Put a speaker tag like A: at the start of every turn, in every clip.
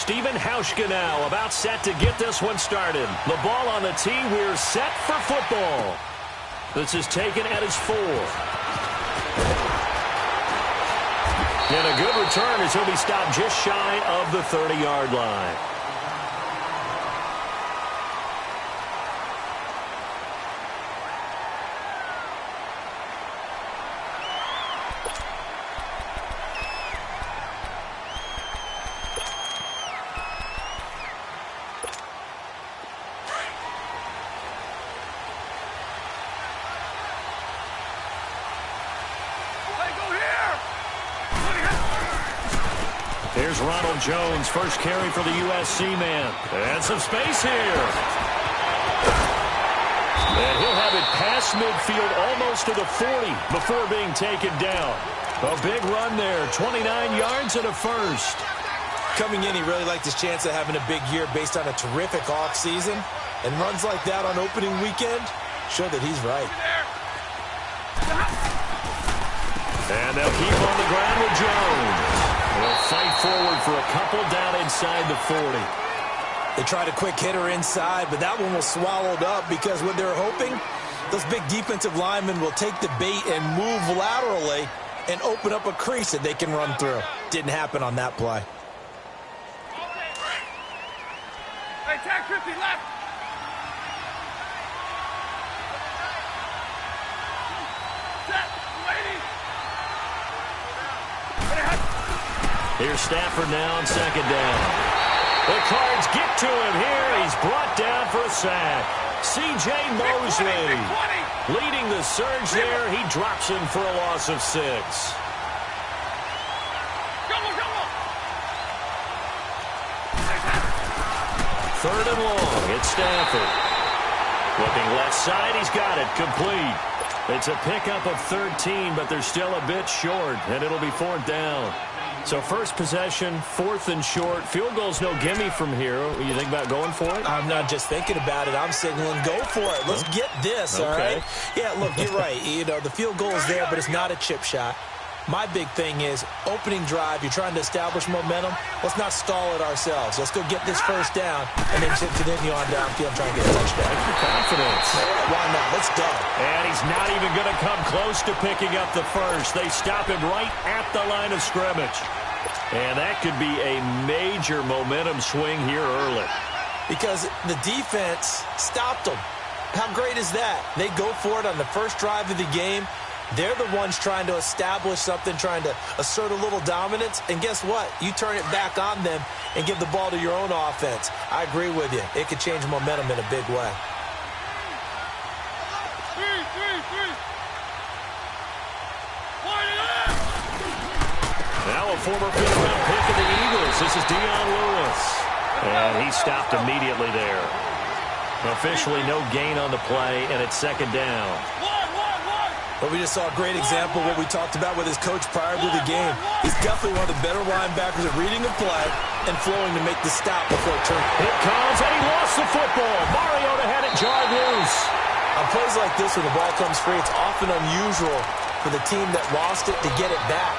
A: Stephen Hauschka now, about set to get this one started. The ball on the tee. We're set for football. This is taken at his 4. And a good return as he'll be stopped just shy of the 30-yard line. Here's Ronald Jones, first carry for the USC man. And some space here. And he'll have it past midfield almost to the 40 before being taken down. A big run there, 29 yards and a first.
B: Coming in, he really liked his chance of having a big year based on a terrific offseason. And runs like that on opening weekend show that he's right.
A: And they'll keep on the ground with Jones. They'll fight forward for a couple down inside the 40.
B: They tried a quick hitter inside, but that one was swallowed up because what they're hoping, those big defensive linemen will take the bait and move laterally and open up a crease that they can run through. Didn't happen on that play.
C: Hey, tag 50 left.
A: Here's Stafford now on second down. The Cards get to him here. He's brought down for a sack. C.J. Mosley leading the surge there. He drops him for a loss of 6. Third and long. It's Stafford. Looking left side. He's got it. Complete. It's a pickup of 13, but they're still a bit short, and it'll be 4th down. So first possession, 4th and short. Field goal's no gimme from here. You think about going for it?
B: I'm not just thinking about it. I'm signaling go for it. Let's get this, all right? Yeah, look, you're right. You know, the field goal is there, but it's not a chip shot. My big thing is opening drive. You're trying to establish momentum. Let's not stall it ourselves. Let's go get this first down and then continue on downfield and try and get a touchdown.
A: That's your confidence.
B: Why not? Let's go.
A: And he's not even going to come close to picking up the first. They stop him right at the line of scrimmage. And that could be a major momentum swing here early.
B: Because the defense stopped them. How great is that? They go for it on the first drive of the game. They're the ones trying to establish something, trying to assert a little dominance. And guess what? You turn it back on them and give the ball to your own offense. I agree with you. It could change momentum in a big way.
A: Now a former fifth-round pick of the Eagles. This is Dion Lewis. And he stopped immediately there. Officially no gain on the play, and it's second down.
B: But we just saw a great example of what we talked about with his coach prior to the game. He's definitely one of the better linebackers at reading a play and flowing to make the stop before it turns.
A: It comes, and he lost the football. Mariota had it jarred loose.
B: On plays like this where the ball comes free, it's often unusual for the team that lost it to get it back.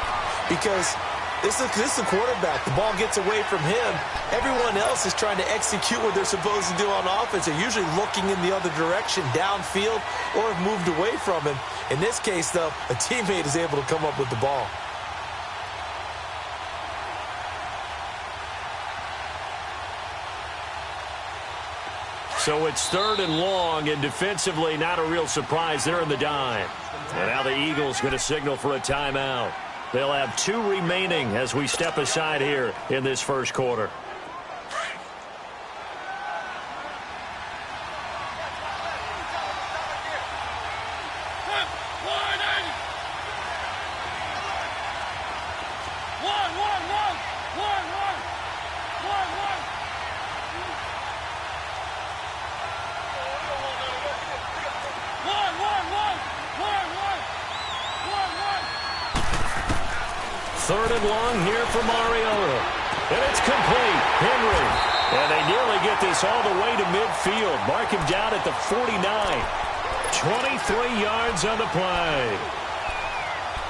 B: Because this is the quarterback. The ball gets away from him. Everyone else is trying to execute what they're supposed to do on offense. They're usually looking in the other direction, downfield, or have moved away from him. In this case, though, a teammate is able to come up with the ball.
A: So it's third and long, and defensively not a real surprise. They're in the dime. And now the Eagles going to signal for a timeout. They'll have 2 remaining as we step aside here in this first quarter. Third and long here for Mariota. And it's complete. Henry. And they nearly get this all the way to midfield. Mark him down at the 49. 23 yards on the play.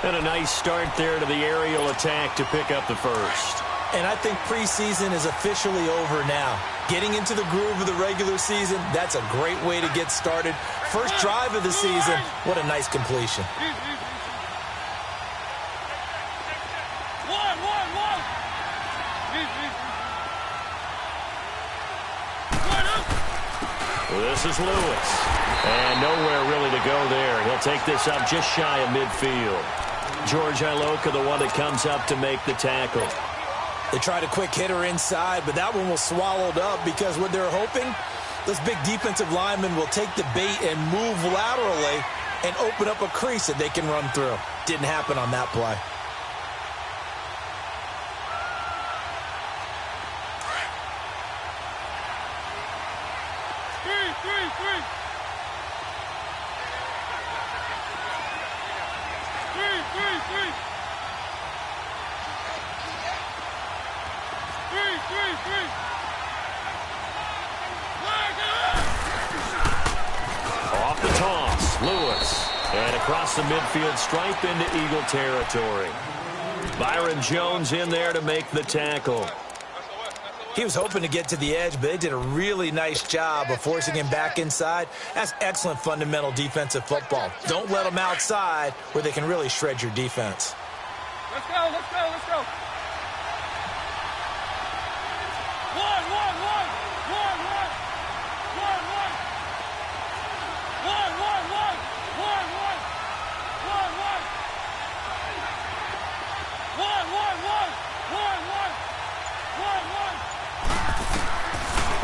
A: And a nice start there to the aerial attack to pick up the first.
B: And I think preseason is officially over now. Getting into the groove of the regular season, that's a great way to get started. First drive of the season, what a nice completion.
A: This is Lewis. And nowhere really to go there. He'll take this up just shy of midfield. George Iloka, the one that comes up to make the tackle.
B: They tried a quick hitter inside, but that one was swallowed up because what they're hoping, this big defensive lineman will take the bait and move laterally and open up a crease that they can run through. Didn't happen on that play.
A: Off the toss, Lewis. And across the midfield stripe into Eagle territory. Byron Jones in there to make the tackle.
B: He was hoping to get to the edge, but they did a really nice job of forcing him back inside. That's excellent fundamental defensive football. Don't let them outside where they can really shred your defense.
C: Let's go, let's go, let's go.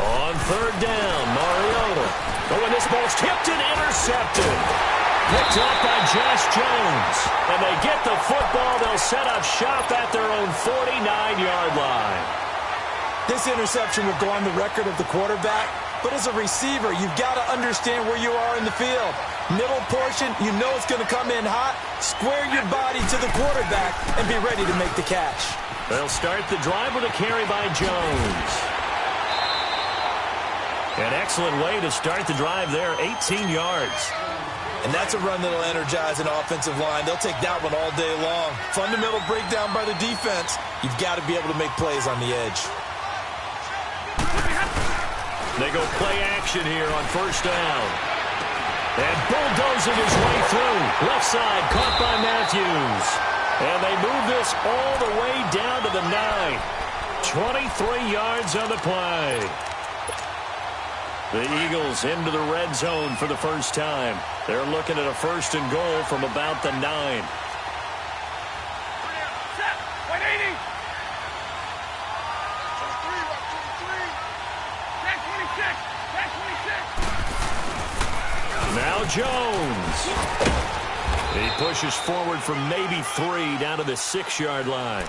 A: On third down, Mariota. Oh, and this ball's tipped and intercepted. Picked up by Josh Jones. And they get the football. They'll set up shop at their own 49-yard line.
B: This interception will go on the record of the quarterback, but as a receiver, you've got to understand where you are in the field. Middle portion, you know it's going to come in hot. Square your body to the quarterback and be ready to make the catch.
A: They'll start the drive with a carry by Jones. An excellent way to start the drive there, 18 yards.
B: And that's a run that'll energize an offensive line. They'll take that one all day long. Fundamental breakdown by the defense. You've got to be able to make plays on the edge.
A: They go play action here on first down. And bulldozing his way through. Left side caught by Matthews. And they move this all the way down to the 9. 23 yards on the play. The Eagles into the red zone for the first time. They're looking at a first and goal from about the 9.
C: Set, 180. Back 26.
A: Now Jones. He pushes forward from maybe 3 down to the 6-yard line.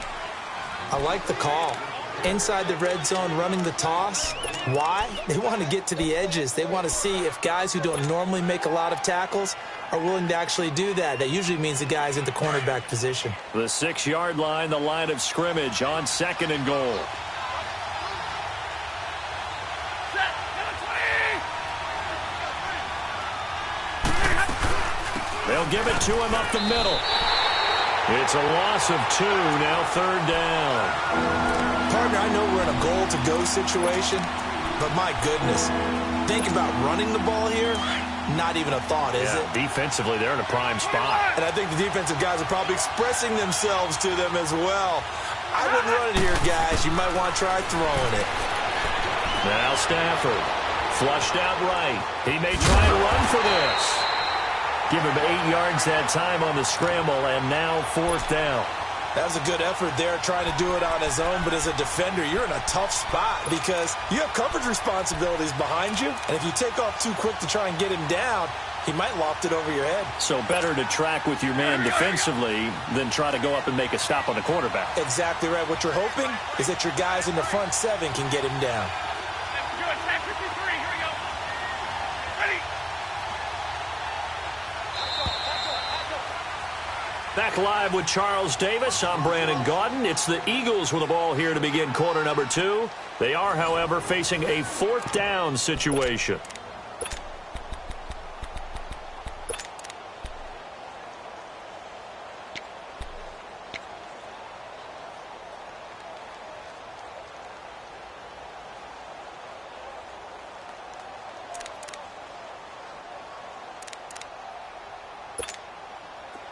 B: I like the call. Inside the red zone, running the toss. Why? They want to get to the edges. They want to see if guys who don't normally make a lot of tackles are willing to actually do that. That usually means the guy's in the cornerback position.
A: The 6-yard line, the line of scrimmage on second and goal.
C: Set, 20.
A: They'll give it to him up the middle. It's a loss of 2, now third down.
B: Partner, I know we're in a goal-to-go situation, but my goodness, think about running the ball here, not even a thought, is it?
A: Defensively, they're in a prime spot.
B: And I think the defensive guys are probably expressing themselves to them as well. I wouldn't run it here, guys. You might want to try throwing it.
A: Now Stafford, flushed out right. He may try to run for this. Give him 8 yards that time on the scramble, and now fourth down.
B: That was a good effort there, trying to do it on his own. But as a defender, you're in a tough spot because you have coverage responsibilities behind you. And if you take off too quick to try and get him down, he might loft it over your head.
A: So better to track with your man defensively than try to go up and make a stop on the quarterback.
B: Exactly right. What you're hoping is that your guys in the front 7 can get him down.
C: Good, attack 53, here we go. Ready.
A: Back live with Charles Davis. I'm Brandon Gaudin. It's the Eagles with the ball here to begin quarter number 2. They are, however, facing a fourth down situation.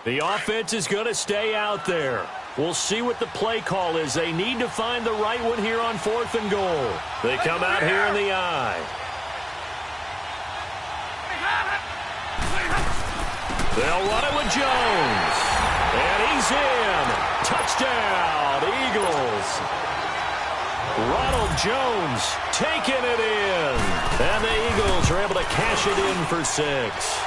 A: The offense is going to stay out there. We'll see what the play call is. They need to find the right one here on 4th and goal. They come out here in the eye. They'll run it with Jones. And he's in. Touchdown, Eagles. Ronald Jones taking it in. And the Eagles are able to cash it in for 6.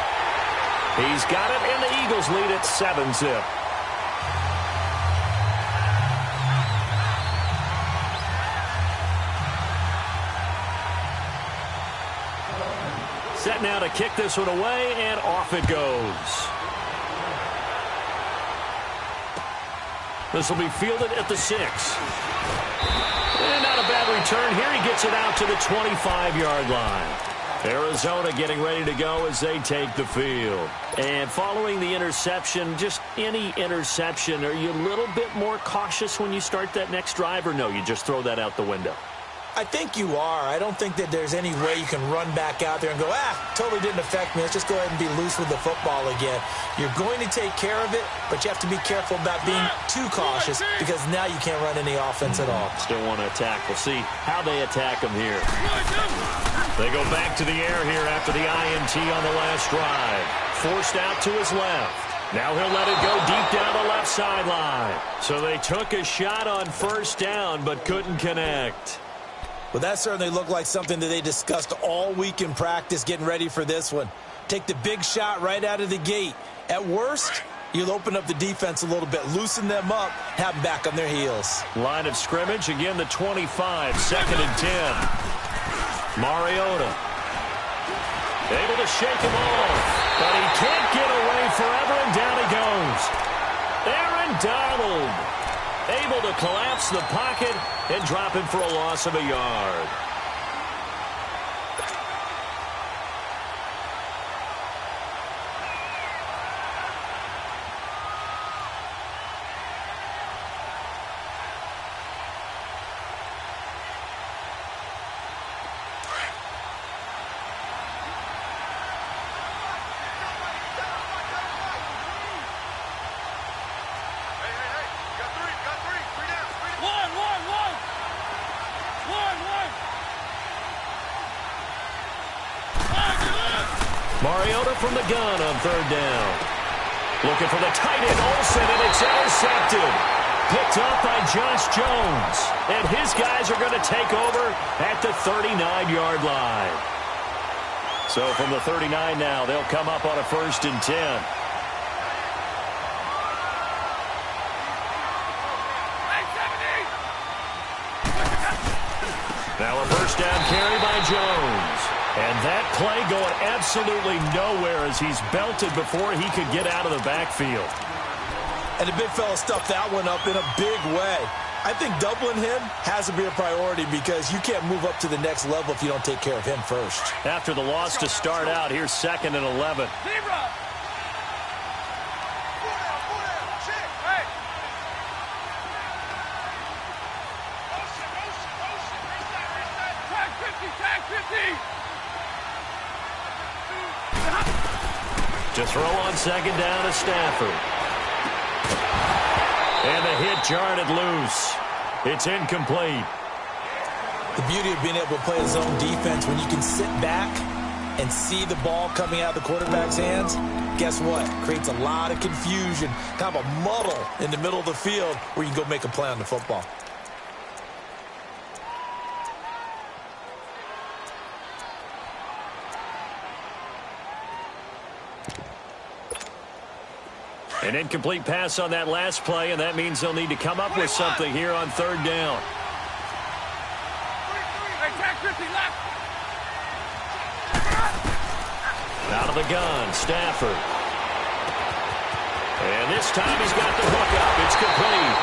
A: He's got it, and the Eagles lead at 7-zip. Set now to kick this one away, and off it goes. This will be fielded at the 6. And not a bad return here. He gets it out to the 25-yard line. Arizona getting ready to go as they take the field. And following the interception, just any interception, are you a little bit more cautious when you start that next drive, or no, you just throw that out the window?
B: I think you are. I don't think that there's any way you can run back out there and go, totally didn't affect me. Let's just go ahead and be loose with the football again. You're going to take care of it, but you have to be careful about being too cautious because now you can't run any offense at all.
A: Still want to attack. We'll see how they attack them here. They go back to the air here after the INT on the last drive. Forced out to his left. Now he'll let it go deep down the left sideline. So they took a shot on 1st down but couldn't connect.
B: Well, that certainly looked like something that they discussed all week in practice getting ready for this one. Take the big shot right out of the gate. At worst, you'll open up the defense a little bit, loosen them up, have them back on their heels.
A: Line of scrimmage, again the 25, 2nd and 10. Mariota. Able to shake him off, but he can't get away forever, and down he goes. Aaron Donald. Able to collapse the pocket and drop him for a loss of a yard. Mariota from the gun on 3rd down. Looking for the tight end, Olsen, and it's intercepted. Picked up by Josh Jones. And his guys are going to take over at the 39-yard line. So from the 39 now, they'll come up on a 1st and 10. Now a 1st down carry by Jones. And that play going absolutely nowhere as he's belted before he could get out of the backfield.
B: And the big fella stuffed that one up in a big way. I think doubling him has to be a priority because you can't move up to the next level if you don't take care of him first.
A: After the loss to start out, here's 2nd and 11. To throw on 2nd down to Stafford. And the hit jarred it loose. It's incomplete.
B: The beauty of being able to play a zone defense when you can sit back and see the ball coming out of the quarterback's hands, guess what? Creates a lot of confusion, kind of a muddle in the middle of the field where you can go make a play on the football.
A: An incomplete pass on that last play, and that means they'll need to come up with something here on 3rd down. Out of the gun, Stafford. And this time he's got the hook up. It's complete.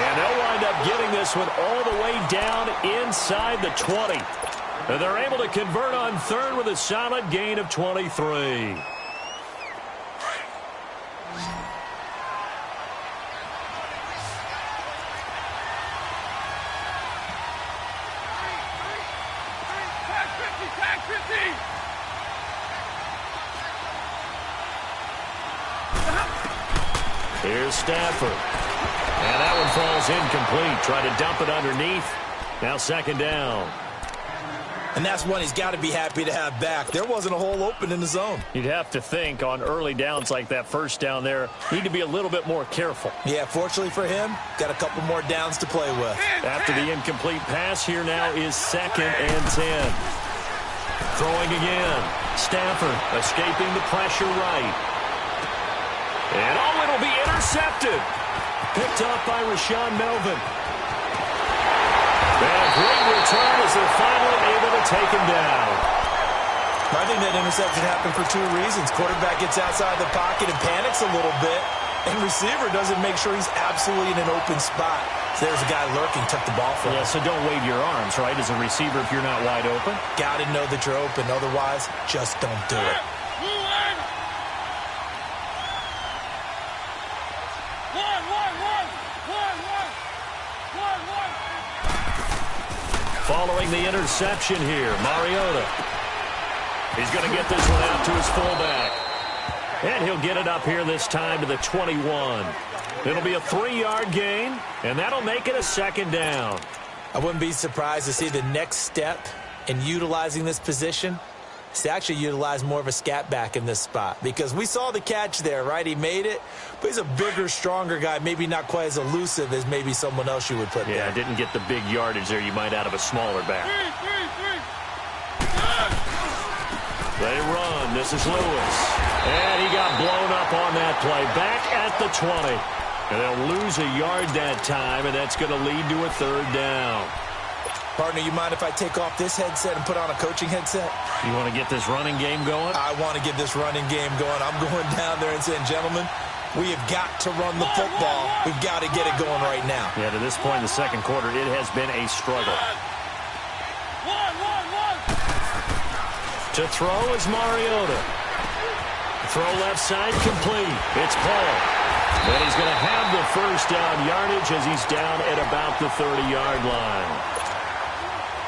A: And they'll wind up getting this one all the way down inside the 20. And they're able to convert on 3rd with a solid gain of 23. Here's Stafford. And that one falls incomplete. Try to dump it underneath. Now second down.
B: And that's one he's got to be happy to have back. There wasn't a hole open in the zone.
A: You'd have to think on early downs like that first down there, need to be a little bit more careful.
B: Yeah, fortunately for him, got a couple more downs to play with.
A: After the incomplete pass, here now is 2nd and 10. Throwing again. Stafford escaping the pressure right. And it'll be intercepted. Picked off by Rashaan Melvin. And great return as they're finally able to take him down.
B: I think that interception happened for two reasons. Quarterback gets outside the pocket and panics a little bit, and receiver doesn't make sure he's absolutely in an open spot. So there's a guy lurking, took the ball from him.
A: Yeah, so don't wave your arms, right, as a receiver if you're not wide open.
B: Got to know that you're open. Otherwise, just don't do it.
A: Following the interception here, Mariota. He's going to get this one out to his fullback. And he'll get it up here this time to the 21. It'll be a 3-yard gain, and that'll make it a second down.
B: I wouldn't be surprised to see the next step in utilizing this position is to actually utilize more of a scat back in this spot. Because we saw the catch there, right? He made it, but he's a bigger, stronger guy, maybe not quite as elusive as maybe someone else you would put there.
A: Yeah, didn't get the big yardage there you might out of a smaller back. They run. This is Lewis. And he got blown up on that play. Back at the 20. And they'll lose a yard that time, and that's going to lead to a 3rd down.
B: Partner, you mind if I take off this headset and put on a coaching headset?
A: You want to get this running game going?
B: I want to get this running game going. I'm going down there and saying, gentlemen, we have got to run the football. We've got to get it going right now.
A: Yeah, to this point in the second quarter, it has been a struggle. To throw is Mariota. Throw left side complete. It's Paul. And he's going to have the first down yardage as he's down at about the 30-yard line.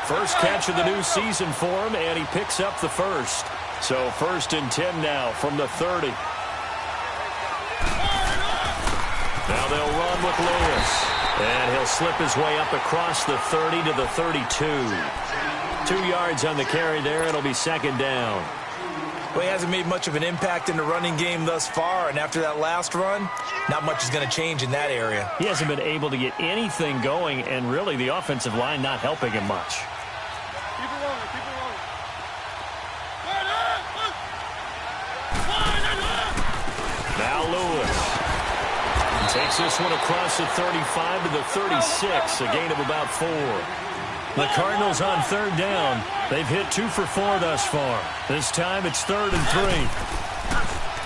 A: First catch of the new season for him, and he picks up the first. So 1st and 10 now from the 30. Now they'll run with Lewis. And he'll slip his way up across the 30 to the 32. 2 yards on the carry there. It'll be 2nd down.
B: Well, he hasn't made much of an impact in the running game thus far, and after that last run, not much is going to change in that area.
A: He hasn't been able to get anything going, and really the offensive line not helping him much.
C: Keep it rolling, keep it rolling.
A: Now Lewis. Takes this one across the 35 to the 36, a gain of about 4. The Cardinals on 3rd down. They've hit 2 for 4 thus far. This time it's 3rd and 3.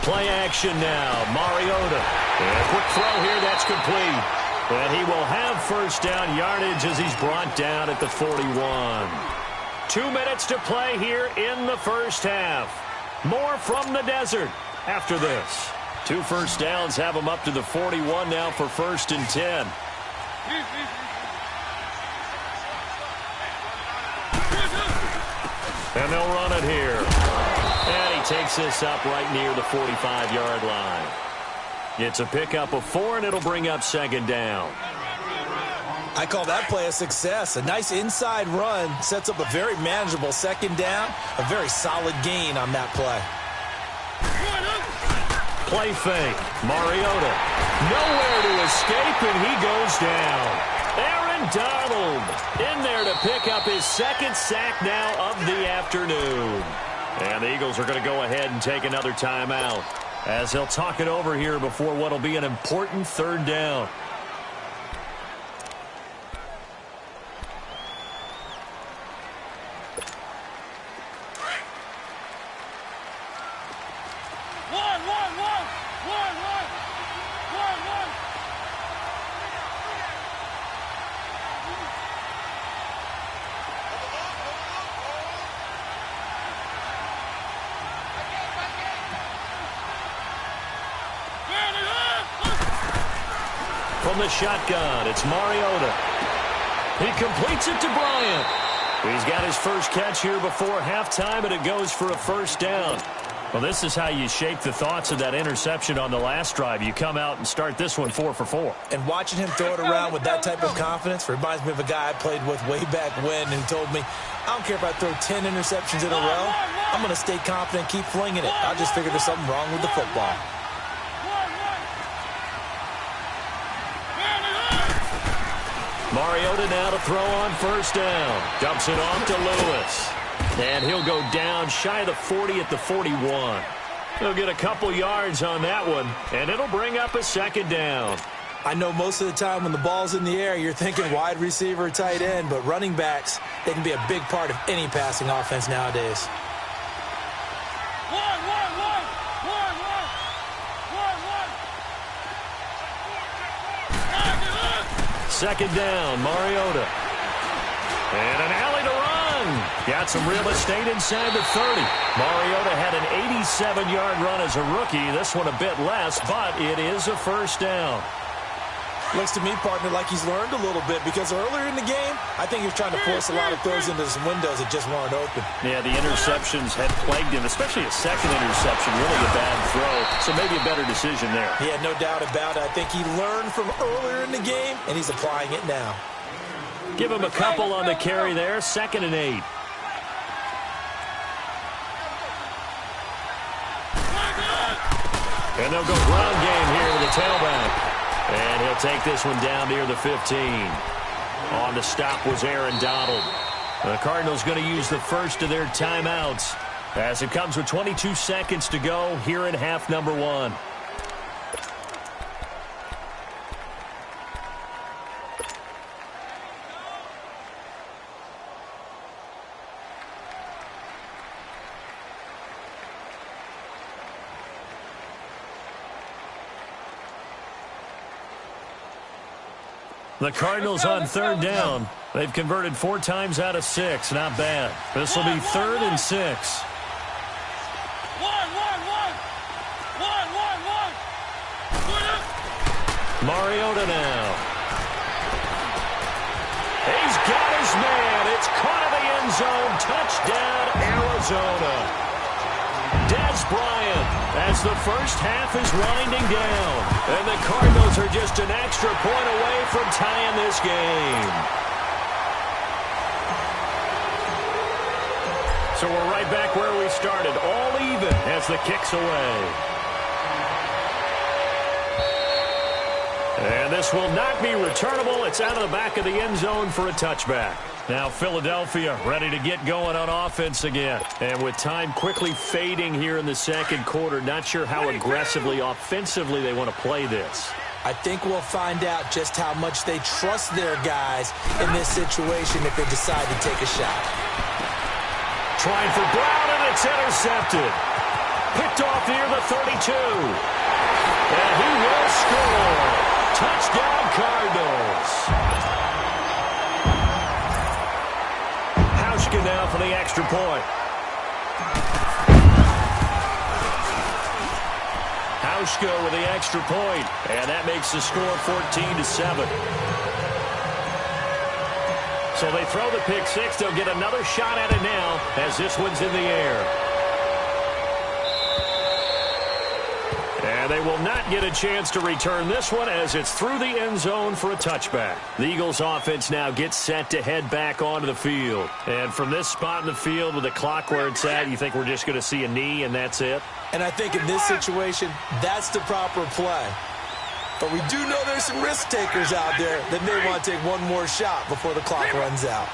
A: Play action now. Mariota. And a quick throw here. That's complete. And he will have first down yardage as he's brought down at the 41. 2 minutes to play here in the first half. More from the desert after this. 2 first downs have him up to the 41 now for 1st and 10. And they'll run it here. And he takes this up right near the 45-yard line. It's a pickup of 4, and it'll bring up 2nd down.
B: I call that play a success. A nice inside run sets up a very manageable 2nd down. A very solid gain on that play.
A: Play fake. Mariota. Nowhere to escape, and he goes down. Aaron Donald in there to pick up his 2nd sack now of the afternoon. And the Eagles are going to go ahead and take another timeout as he'll talk it over here before what will be an important 3rd down. From the shotgun, it's Mariota. He completes it to Bryant. He's got his first catch here before halftime, and it goes for a first down. Well, this is how you shake the thoughts of that interception on the last drive. You come out and start this one 4 for 4.
B: And watching him throw it around with that type of confidence reminds me of a guy I played with way back when who told me, I don't care if I throw 10 interceptions in a row. I'm going to stay confident, keep flinging it. I just figured there's something wrong with the football.
A: Mariota now to throw on first down. Dumps it off to Lewis. And he'll go down shy of the 40 at the 41. He'll get a couple yards on that one, and it'll bring up a second down.
B: I know most of the time when the ball's in the air, you're thinking wide receiver, tight end, but running backs, they can be a big part of any passing offense nowadays.
A: Second down, Mariota. And an alley to run. Got some real estate inside the 30. Mariota had an 87-yard run as a rookie. This one a bit less, but it is a first down.
B: Looks to me, partner, like he's learned a little bit because earlier in the game, I think he was trying to force a lot of throws into some windows that just weren't open.
A: Yeah, the interceptions had plagued him, especially a second interception, really a bad throw. So maybe a better decision there.
B: Yeah, no doubt about it. I think he learned from earlier in the game, and he's applying it now.
A: Give him a couple on the carry there, 2nd and 8. And they'll go ground game here with the tailback. And he'll take this one down near the 15. On the stop was Aaron Donald. The Cardinals going to use the first of their timeouts as it comes with 22 seconds to go here in half number 1. The Cardinals on third down. They've converted 4 times out of 6. Not bad. This will be 3rd and 6. Mariota now. He's got his man. It's caught in the end zone. Touchdown, Arizona. Dez Bryant as the first half is winding down. And the Cardinals are just an extra point away from tying this game. So we're right back where we started, all even as the kick's away. And this will not be returnable. It's out of the back of the end zone for a touchback. Now Philadelphia ready to get going on offense again. And with time quickly fading here in the second quarter, not sure how aggressively, offensively they want to play this.
B: I think we'll find out just how much they trust their guys in this situation if they decide to take a shot.
A: Trying for Brown, and it's intercepted. Picked off near the 32. And he will score. Touchdown, Cardinals. Hauschka now for the extra point. Hauschka with the extra point, and that makes the score 14-7. So they throw the pick six. They'll get another shot at it now as this one's in the air. And they will not get a chance to return this one as it's through the end zone for a touchback. The Eagles offense now gets set to head back onto the field. And from this spot in the field with the clock where it's at, you think we're just going to see a knee and that's it?
B: And I think in this situation, that's the proper play. But we do know there's some risk takers out there that may want to take one more shot before the clock runs out.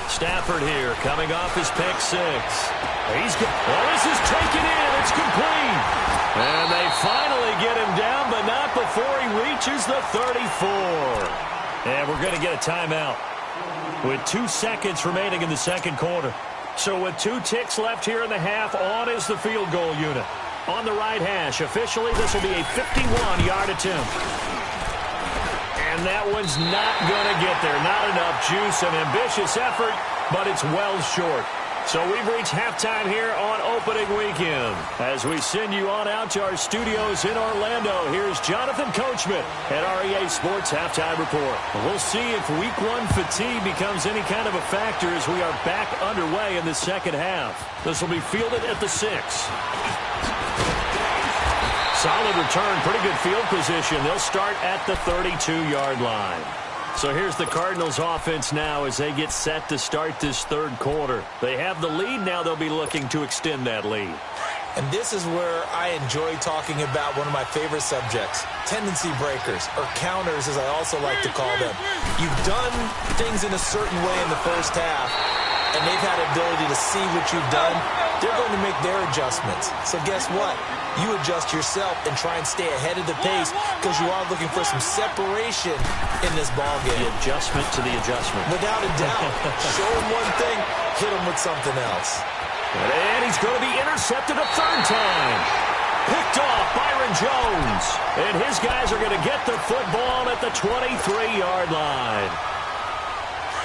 A: Stafford here coming off his pick six. He's good. Well, this is taken in. It's complete. And they finally get him down, but not before he reaches the 34. And we're going to get a timeout with 2 seconds remaining in the second quarter. So with 2 ticks left here in the half, on is the field goal unit. On the right hash, officially, this will be a 51-yard attempt. And that one's not going to get there. Not enough juice, an ambitious effort, but it's well short. So we've reached halftime here on opening weekend. As we send you on out to our studios in Orlando, here's Jonathan Coachman at REA Sports Halftime Report. We'll see if Week 1 fatigue becomes any kind of a factor as we are back underway in the second half. This will be fielded at the 6. Solid return, pretty good field position. They'll start at the 32-yard line. So here's the Cardinals offense now as they get set to start this third quarter. They have the lead. Now they'll be looking to extend that lead.
B: And this is where I enjoy talking about one of my favorite subjects, tendency breakers, or counters as I also like to call them. You've done things in a certain way in the first half, and they've had ability to see what you've done. They're going to make their adjustments. So guess what? You adjust yourself and try and stay ahead of the pace because you are looking for some separation in this ballgame.
A: The adjustment to the adjustment.
B: Without a doubt. Show him one thing, hit him with something else.
A: And he's going to be intercepted a third time. Picked off Byron Jones. And his guys are going to get the football at the 23-yard line.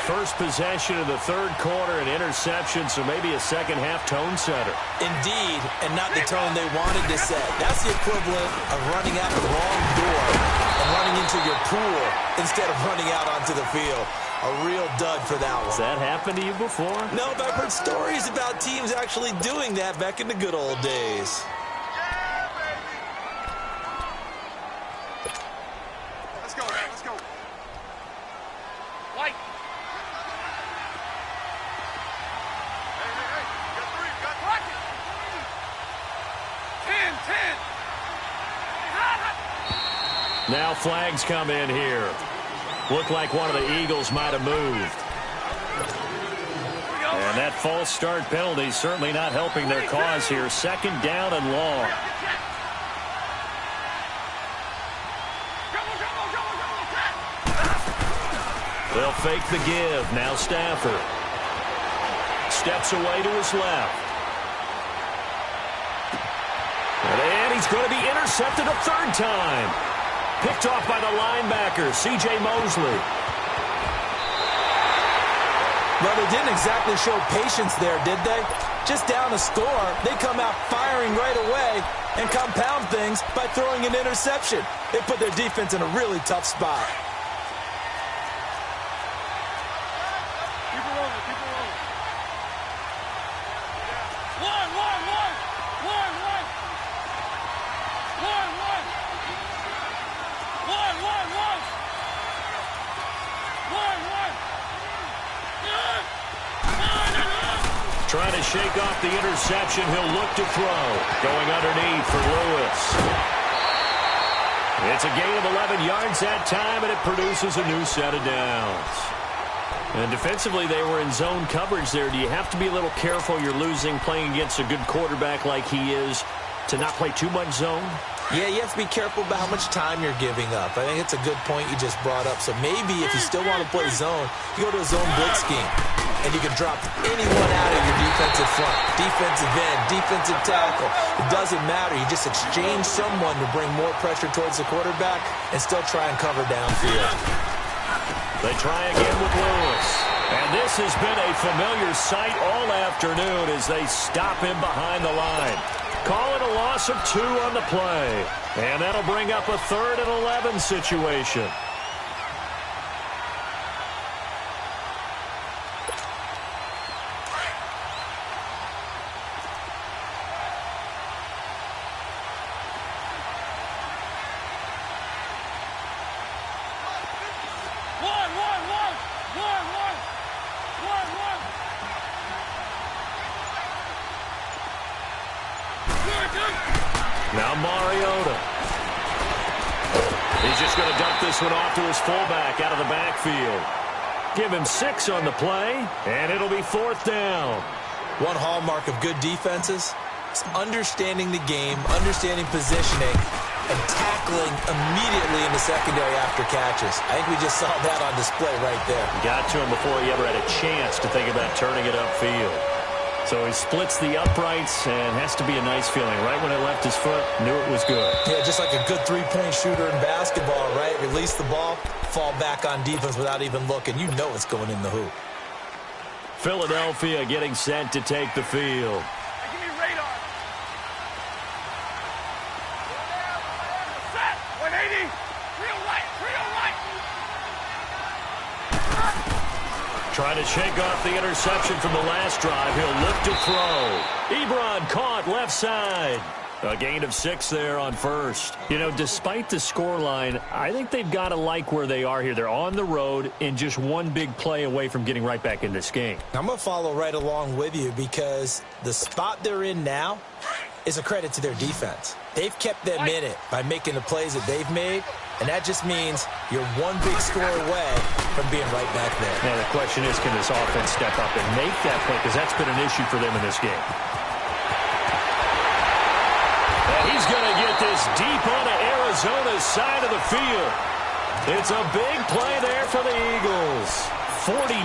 A: First possession of the third quarter, an interception, so maybe a second-half tone setter.
B: Indeed, and not the tone they wanted to set. That's the equivalent of running out the wrong door and running into your pool instead of running out onto the field. A real dud for that one.
A: Has that happened to you before?
B: No, but I've heard stories about teams actually doing that back in the good old days.
C: Let's go, man. Let's go. White.
A: Now flags come in here. Looked like one of the Eagles might have moved. And that false start penalty certainly not helping their cause here. Second down and long. They'll fake the give. Now Stafford. Steps away to his left. And he's going to be intercepted a third time. Picked off by the linebacker, C.J. Mosley.
B: Well, they didn't exactly show patience there, did they? Just down a score, they come out firing right away and compound things by throwing an interception. They put their defense in a really tough spot.
C: Keep it rolling, keep it rolling. One.
A: Trying to shake off the interception. He'll look to throw. Going underneath for Lewis. It's a gain of 11 yards that time, and it produces a new set of downs. And defensively, they were in zone coverage there. Do you have to be a little careful? You're losing playing against a good quarterback like he is to not play too much zone?
B: Yeah, you have to be careful about how much time you're giving up. I think it's a good point you just brought up. So maybe if you still want to play zone, you go to a zone blitz scheme. And you can drop anyone out of your defensive front, defensive end, defensive tackle. It doesn't matter. You just exchange someone to bring more pressure towards the quarterback and still try and cover downfield.
A: They try again with Lewis. And this has been a familiar sight all afternoon as they stop him behind the line. Call it a loss of 2 on the play. And that'll bring up a 3rd and 11 situation. Now Mariota. He's just going to dump this one off to his fullback out of the backfield. Give him 6 on the play, and it'll be 4th down.
B: One hallmark of good defenses is understanding the game, understanding positioning, and tackling immediately in the secondary after catches. I think we just saw that on display right there.
A: Got to him before he ever had a chance to think about turning it upfield. So he splits the uprights and has to be a nice feeling. Right when it left his foot, knew it was good.
B: Yeah, just like a good three-point shooter in basketball, right? Release the ball, fall back on defense without even looking. You know it's going in the hoop.
A: Philadelphia getting set to take the field.
C: Hey, give me radar. Set. 180. Real right. Real right.
A: Trying to shake off the interception from the last drive. He'll lift to throw. Ebron caught left side. A gain of 6 there on first. You know, despite the scoreline, I think they've got to like where they are here. They're on the road and just one big play away from getting right back in this game.
B: I'm going to follow right along with you because the spot they're in now is a credit to their defense. They've kept them in it by making the plays that they've made, and that just means you're one big score away from being right back there.
A: Now, the question is, can this offense step up and make that play? Because that's been an issue for them in this game. He's going to get this deep onto Arizona's side of the field. It's a big play there for the Eagles. 49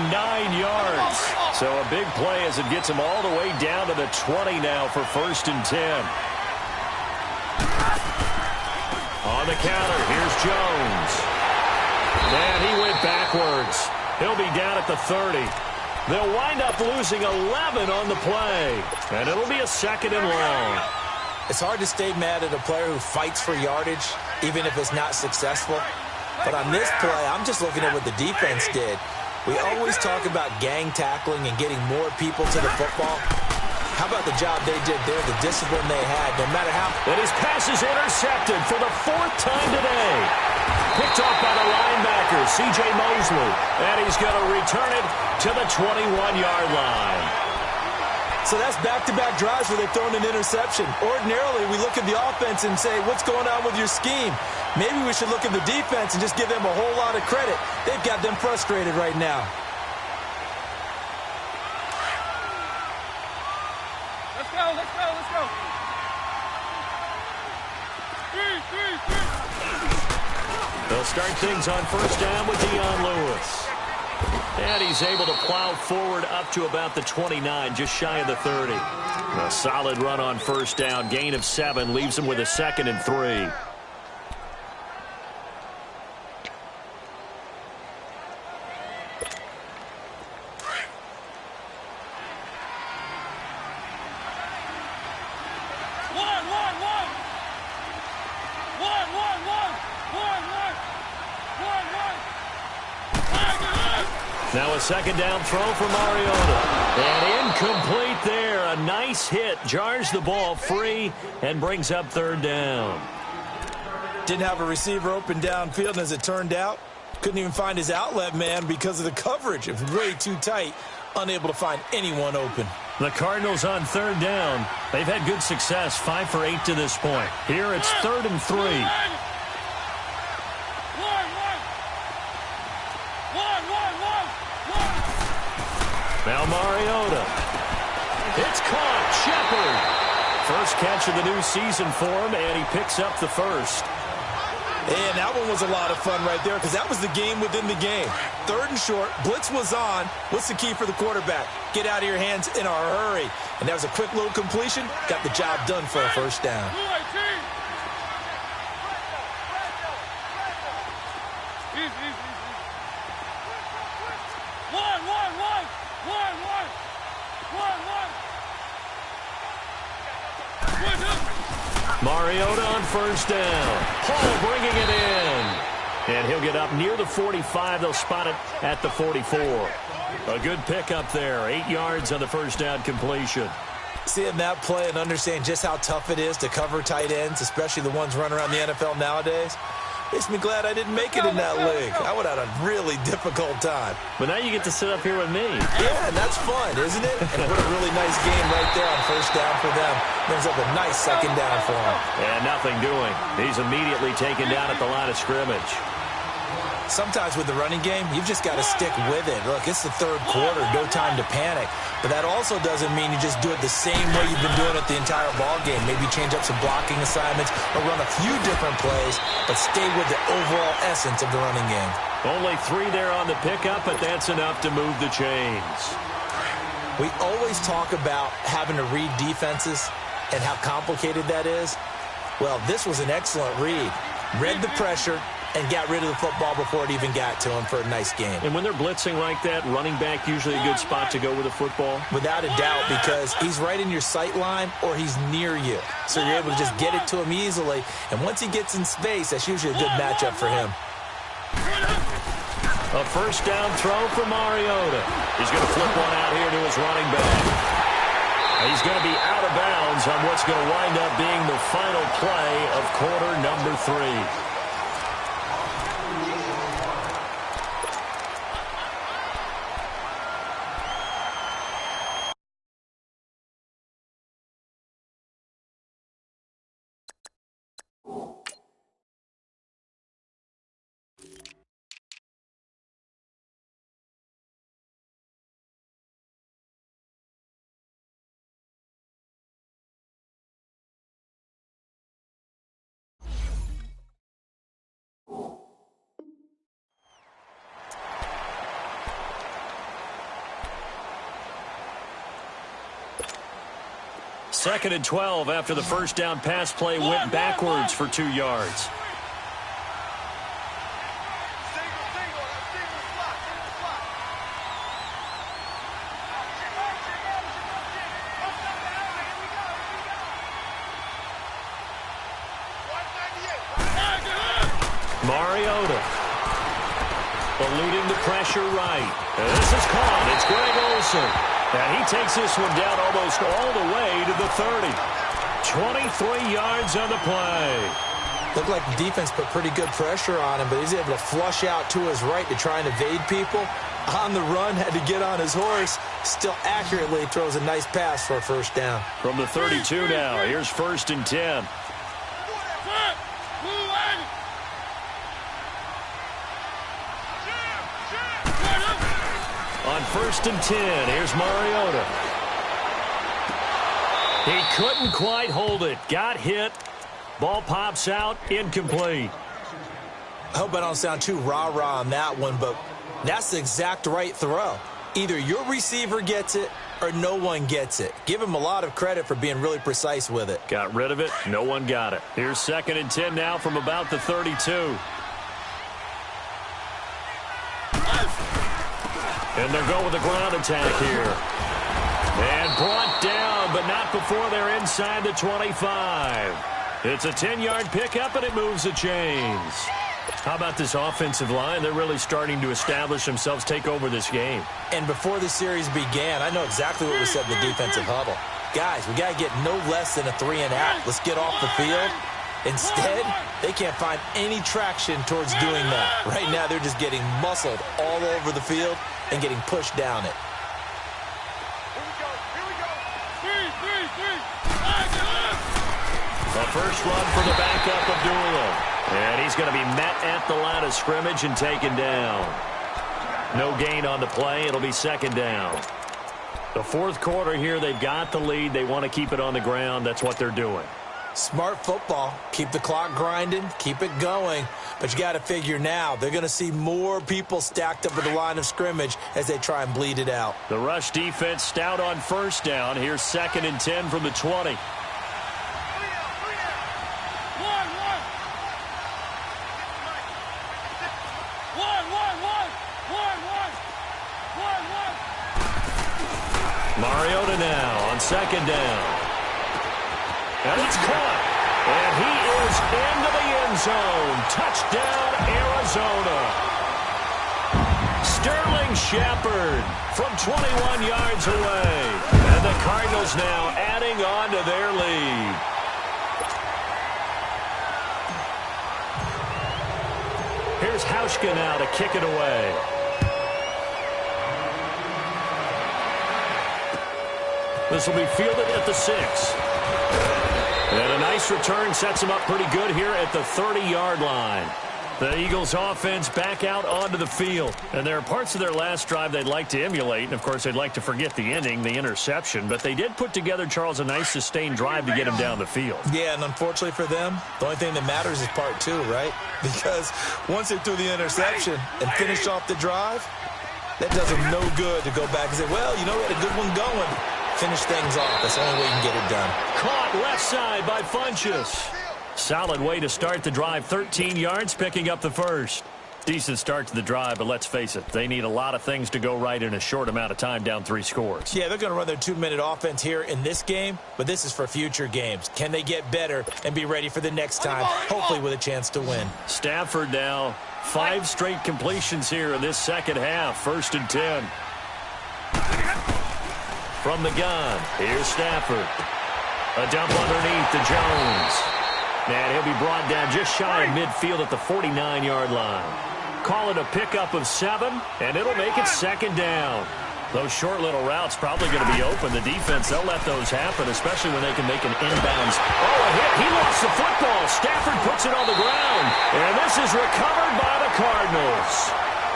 A: yards. So a big play as it gets him all the way down to the 20 now for 1st and 10. On the counter, here's Jones. And he went backwards. He'll be down at the 30. They'll wind up losing 11 on the play. And it'll be a 2nd and long.
B: It's hard to stay mad at a player who fights for yardage, even if it's not successful. But on this play, I'm just looking at what the defense did. We always talk about gang tackling and getting more people to the football. How about the job they did there, the discipline they had, no matter how...
A: And his pass is intercepted for the 4th time today. Picked off by the linebacker, C.J. Mosley. And he's going to return it to the 21-yard line.
B: So that's back-to-back drives where they've thrown an interception. Ordinarily, we look at the offense and say, what's going on with your scheme? Maybe we should look at the defense and just give them a whole lot of credit. They've got them frustrated right now.
C: Let's go, let's go, let's go. 3.
A: They'll start things on 1st down with Dion Lewis. And he's able to plow forward up to about the 29, just shy of the 30. A solid run on 1st down. Gain of 7 leaves him with a 2nd and 3. Now a 2nd down throw for Mariota. And incomplete there. A nice hit. Jars the ball free and brings up 3rd down.
B: Didn't have a receiver open downfield, and as it turned out, couldn't even find his outlet man because of the coverage. It was way too tight. Unable to find anyone open.
A: The Cardinals on 3rd down. They've had good success. 5 for 8 to this point. Here it's 3rd and 3. Now Mariota. It's caught. Shepard. First catch of the new season for him, and he picks up the 1st.
B: And that one was a lot of fun right there because that was the game within the game. 3rd and short. Blitz was on. What's the key for the quarterback? Get out of your hands in a hurry. And that was a quick little completion. Got the job done for a 1st down.
A: Mariota on 1st down. Hall bringing it in. And he'll get up near the 45. They'll spot it at the 44. A good pickup there. 8 yards on the 1st down completion.
B: Seeing that play and understanding just how tough it is to cover tight ends, especially the ones running around the NFL nowadays, makes me glad I didn't make it in that league. I would have had a really difficult time.
A: But now you get to sit up here with me.
B: Yeah, and that's fun, isn't it? And what a really nice game right there on 1st down for them. Brings up a nice 2nd down for them.
A: And nothing doing. He's immediately taken down at the line of scrimmage.
B: Sometimes with the running game, you've just got to stick with it. Look, it's the 3rd quarter, no time to panic. But that also doesn't mean you just do it the same way you've been doing it the entire ball game. Maybe change up some blocking assignments or run a few different plays, but stay with the overall essence of the running game.
A: Only 3 there on the pickup, but that's enough to move the chains.
B: We always talk about having to read defenses and how complicated that is. Well, this was an excellent read. Read the pressure, and got rid of the football before it even got to him for a nice game.
A: And when they're blitzing like that, running back usually a good spot to go with the football?
B: Without a doubt, because he's right in your sight line or he's near you. So you're able to just get it to him easily. And once he gets in space, that's usually a good matchup for him.
A: A first down throw for Mariota. He's going to flip one out here to his running back. He's going to be out of bounds on what's going to wind up being the final play of quarter number 3. Second and 12 after the first down pass play went backwards for 2 yards. Mariota eluding the pressure right. And this is caught. It's Greg Olsen. And he takes this one down almost all the way to the 30. 23 yards on the play.
B: Looked like the defense put pretty good pressure on him, but he's able to flush out to his right to try and evade people. On the run, had to get on his horse. Still accurately throws a nice pass for a first down.
A: From the 32 now, here's first and 10. On first and 10, here's Mariota. He couldn't quite hold it. Got hit. Ball pops out. Incomplete.
B: I hope I don't sound too rah-rah on that one, but that's the exact right throw. Either your receiver gets it or no one gets it. Give him a lot of credit for being really precise with it.
A: Got rid of it. No one got it. Here's second and 10 now from about the 32. And they'll go with the ground attack here. And brought down, but not before they're inside the 25. It's a 10-yard pickup, and it moves the chains. How about this offensive line? They're really starting to establish themselves, take over this game.
B: And before the series began, I know exactly what we said in the defensive huddle. Guys, we got to get no less than a 3-and-out. Let's get off the field. Instead, they can't find any traction towards doing that. Right now, they're just getting muscled all over the field and getting pushed down it.
A: The first run for the backup, Abdullah. And he's going to be met at the line of scrimmage and taken down. No gain on the play. It'll be second down. The fourth quarter here, they've got the lead. They want to keep it on the ground. That's what they're doing.
B: Smart football. Keep the clock grinding. Keep it going. But you got to figure now, they're going to see more people stacked up at the line of scrimmage as they try and bleed it out.
A: The rush defense stout on first down. Here's second and 10 from the 20. Mariota now on second down. And it's caught. And he is into the end zone. Touchdown, Arizona. Sterling Shepard from 21 yards away. And the Cardinals now adding on to their lead. Here's Hauschka now to kick it away. This will be fielded at the 6. And a nice return sets him up pretty good here at the 30-yard line. The Eagles offense back out onto the field. And there are parts of their last drive they'd like to emulate. And, of course, they'd like to forget the ending, the interception. But they did put together, Charles, a nice sustained drive to get him down the field.
B: Yeah, and unfortunately for them, the only thing that matters is part 2, right? Because once they threw the interception and finished off the drive, that does them no good to go back and say, well, you know, we had a good one going. Finish things off. That's the only way you can get it done.
A: Caught left side by Funchess. Solid way to start the drive. 13 yards, picking up the first. Decent start to the drive, but let's face it, they need a lot of things to go right in a short amount of time, down 3 scores.
B: Yeah, they're going to run their 2-minute offense here in this game, but this is for future games. Can they get better and be ready for the next time, hopefully with a chance to win?
A: Stafford now, 5 straight completions here in this second half. 1st and 10. From the gun, here's Stafford. A dump underneath to Jones. And he'll be brought down just shy of midfield at the 49-yard line. Call it a pickup of 7, and it'll make it 2nd down. Those short little routes probably going to be open. The defense, they'll let those happen, especially when they can make an inbounds. Oh, a hit. He lost the football. Stafford puts it on the ground. And this is recovered by the Cardinals.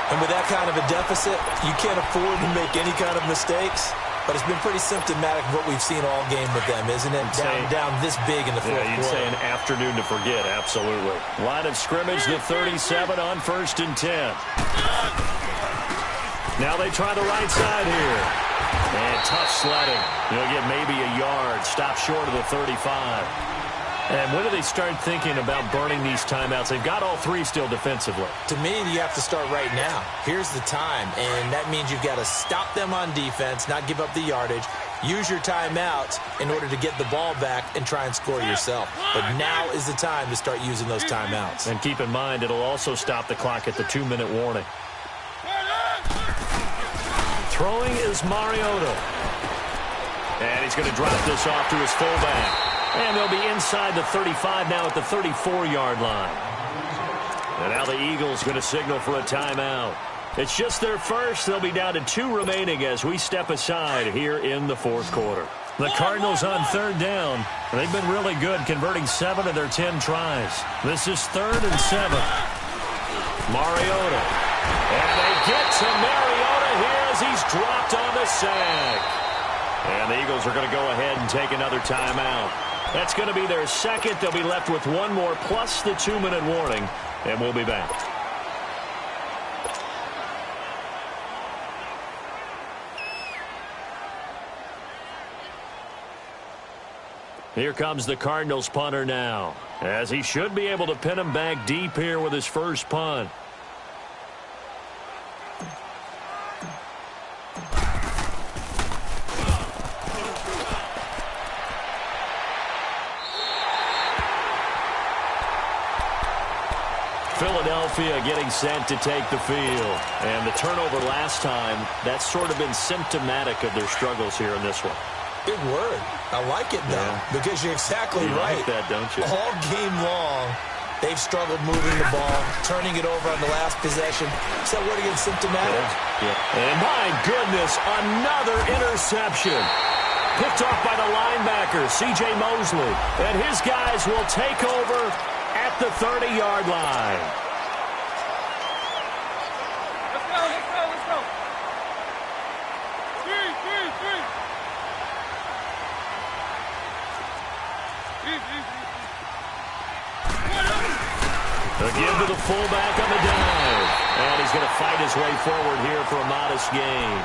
B: And with that kind of a deficit, you can't afford to make any kind of mistakes. But it's been pretty symptomatic of what we've seen all game with them, isn't it? Down this big in the fourth quarter.
A: You'd say an afternoon to forget, absolutely. Line of scrimmage, the 37 on 1st and 10. Now they try the right side here. And tough sledding. They'll get maybe a yard. Stop short of the 35. And when do they start thinking about burning these timeouts? They've got all 3 still defensively.
B: To me, you have to start right now. Here's the time, and that means you've got to stop them on defense, not give up the yardage, use your timeouts in order to get the ball back and try and score yourself. But now is the time to start using those timeouts.
A: And keep in mind, it'll also stop the clock at the 2-minute warning. Throwing is Mariota. And he's going to drop this off to his fullback. And they'll be inside the 35 now at the 34-yard line. And now the Eagles going to signal for a timeout. It's just their first. They'll be down to 2 remaining as we step aside here in the fourth quarter. The Cardinals on 3rd down. They've been really good, converting 7 of their 10 tries. This is 3rd and 7. Mariota. And they get to Mariota here as he's dropped on the sack. And the Eagles are going to go ahead and take another timeout. That's going to be their 2nd. They'll be left with 1 more plus the 2-minute warning, and we'll be back. Here comes the Cardinals punter now, as he should be able to pin him back deep here with his first punt. Philadelphia getting set to take the field. And the turnover last time, that's sort of been symptomatic of their struggles here in this one.
B: Big word. I like it, though, because you're exactly right.
A: You like that, don't you?
B: All game long, they've struggled moving the ball, turning it over on the last possession. Is that word again, symptomatic?
A: Yeah. And my goodness, another interception. Picked off by the linebacker, C.J. Mosley. And his guys will take over at the 30-yard line.
C: Let's go. 3.
A: A give to the fullback on the dive. And he's going to fight his way forward here for a modest gain.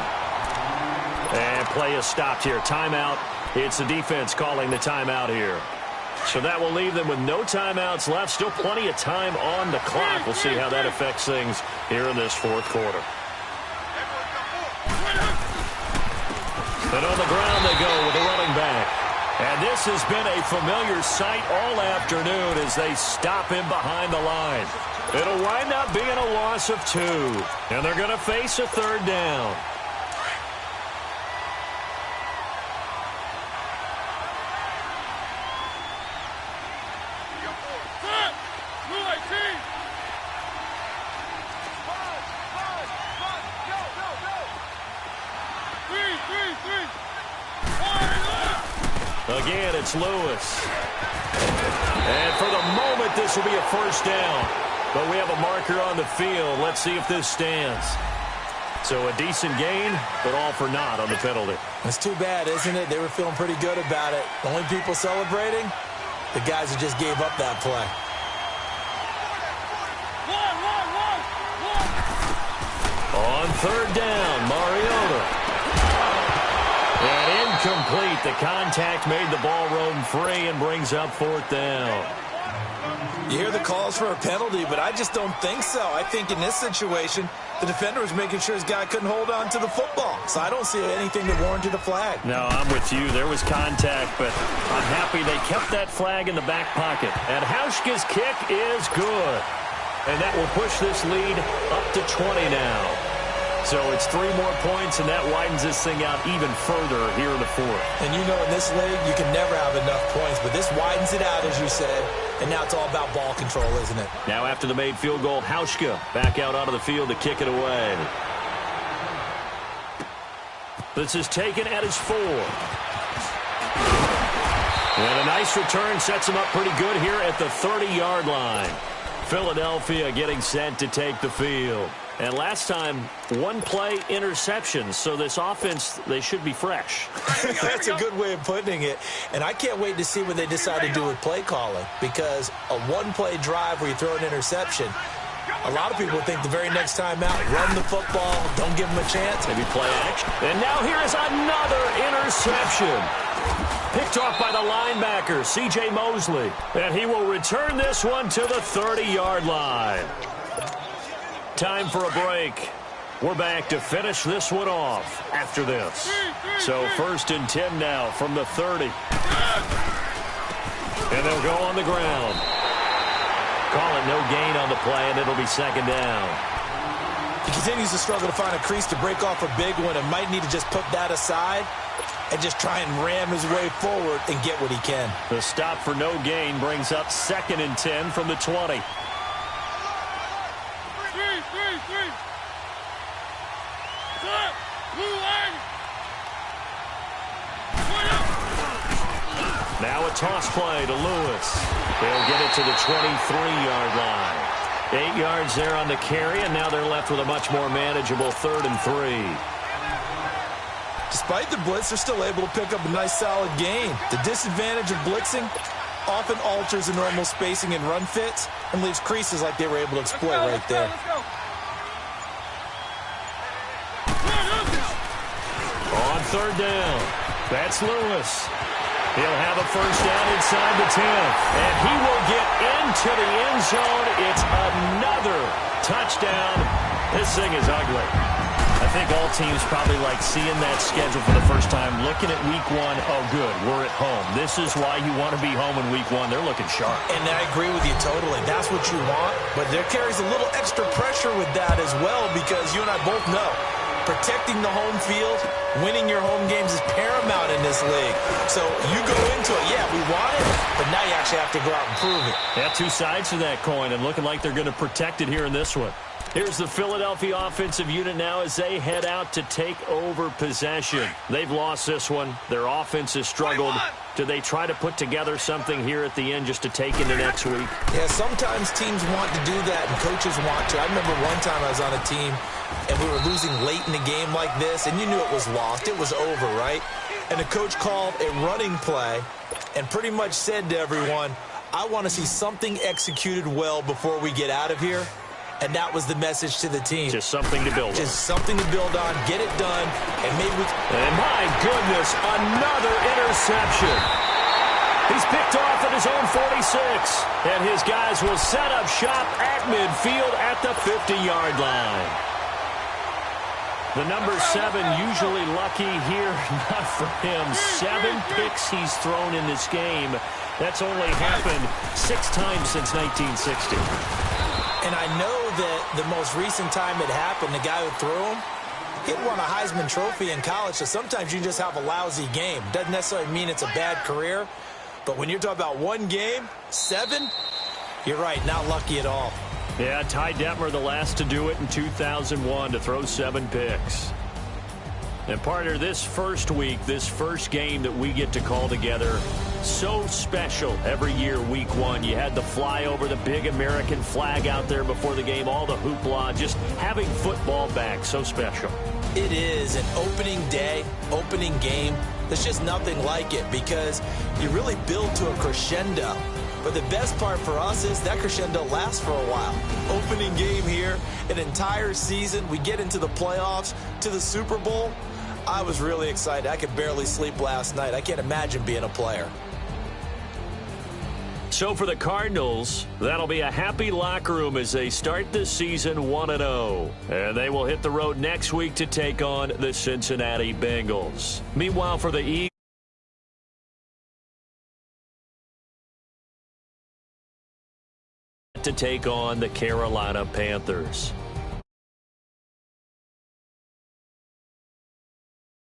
A: And play is stopped here. Timeout. It's the defense calling the timeout here. So that will leave them with no timeouts left. Still plenty of time on the clock. We'll see how that affects things here in this fourth quarter. And on the ground they go with the running back. And this has been a familiar sight all afternoon as they stop him behind the line. It'll wind up being a loss of 2. And they're going to face a 3rd down. Again, it's Lewis. And for the moment, this will be a first down. But we have a marker on the field. Let's see if this stands. So a decent gain, but all for naught on the penalty.
B: That's too bad, isn't it? They were feeling pretty good about it. The only people celebrating, the guys who just gave up that play.
A: On 3rd down, Mariota. And incomplete. The contact made the ball roam free and brings up 4th down.
B: You hear the calls for a penalty, but I just don't think so. I think in this situation, the defender was making sure his guy couldn't hold on to the football. So I don't see anything that warranted a flag.
A: No, I'm with you. There was contact, but I'm happy they kept that flag in the back pocket. And Hauschka's kick is good. And that will push this lead up to 20 now. So it's 3 more points, and that widens this thing out even further here in the fourth.
B: And you know in this league, you can never have enough points, but this widens it out, as you said, and now it's all about ball control, isn't it?
A: Now after the made field goal, Hauschka back out onto the field to kick it away. This is taken at his 4. And a nice return sets him up pretty good here at the 30-yard line. Philadelphia getting set to take the field. And last time, 1-play interception. So this offense, they should be fresh.
B: That's a good way of putting it. And I can't wait to see what they decide to do with play calling. Because a 1-play drive where you throw an interception, a lot of people think the very next time out, run the football, don't give them a chance.
A: Maybe play action. And now here is another interception. Picked off by the linebacker, C.J. Mosley. And he will return this one to the 30-yard line. Time for a break. We're back to finish this one off after this. So 1st and 10 now from the 30. And they'll go on the ground. Call it no gain on the play, and it'll be 2nd down.
B: He continues to struggle to find a crease to break off a big one and might need to just put that aside and just try and ram his way forward and get what he can.
A: The stop for no gain brings up 2nd and 10 from the 20. Now a toss play to Lewis. They'll get it to the 23-yard line. 8 yards there on the carry, and now they're left with a much more manageable 3rd and 3.
B: Despite the blitz, they're still able to pick up a nice solid gain. The disadvantage of blitzing often alters the normal spacing and run fits and leaves creases like they were able to exploit right there.
A: On 3rd down, that's Lewis. He'll have a 1st down inside the 10. And he will get into the end zone. It's another touchdown. This thing is ugly. I think all teams probably like seeing that schedule for the first time, looking at week 1. Oh, good, we're at home. This is why you want to be home in week 1. They're looking sharp.
B: And I agree with you totally. That's what you want. But there carries a little extra pressure with that as well, because you and I both know protecting the home field, winning your home games is paramount in this league. So you go into it, yeah, we want it, but now you actually have to go out and prove it.
A: Yeah, 2 sides to that coin, and looking like they're going to protect it here in this one. Here's the Philadelphia offensive unit now as they head out to take over possession. They've lost this one. Their offense has struggled. Do they try to put together something here at the end just to take into next week?
B: Yeah, sometimes teams want to do that and coaches want to. I remember one time I was on a team and we were losing late in a game like this, and you knew it was lost. It was over, right? And the coach called a running play and pretty much said to everyone, I want to see something executed well before we get out of here. And that was the message to the team.
A: Just something to build on.
B: Just something to build on, get it done, and maybe we...
A: And my goodness, another interception. He's picked off at his own 46. And his guys will set up shop at midfield at the 50-yard line. The number 7 usually lucky here, not for him. 7 picks he's thrown in this game. That's only happened 6 times since 1960.
B: And I know that the most recent time it happened, the guy who threw him, he won a Heisman Trophy in college, so sometimes you just have a lousy game. Doesn't necessarily mean it's a bad career, but when you're talking about 1 game, 7, you're right, not lucky at all.
A: Yeah, Ty Detmer, the last to do it in 2001, to throw 7 picks. And partner, this first week, this first game that we get to call together, so special every year, week 1. You had the flyover, the big American flag out there before the game, all the hoopla, just having football back, so special.
B: It is an opening day, opening game. There's just nothing like it because you really build to a crescendo. But the best part for us is that crescendo lasts for a while. Opening game here, an entire season. We get into the playoffs, to the Super Bowl. I was really excited. I could barely sleep last night. I can't imagine being a player.
A: So for the Cardinals, that'll be a happy locker room as they start this season 1-0. And they will hit the road next week to take on the Cincinnati Bengals. Meanwhile, for the Eagles, to take on the Carolina Panthers.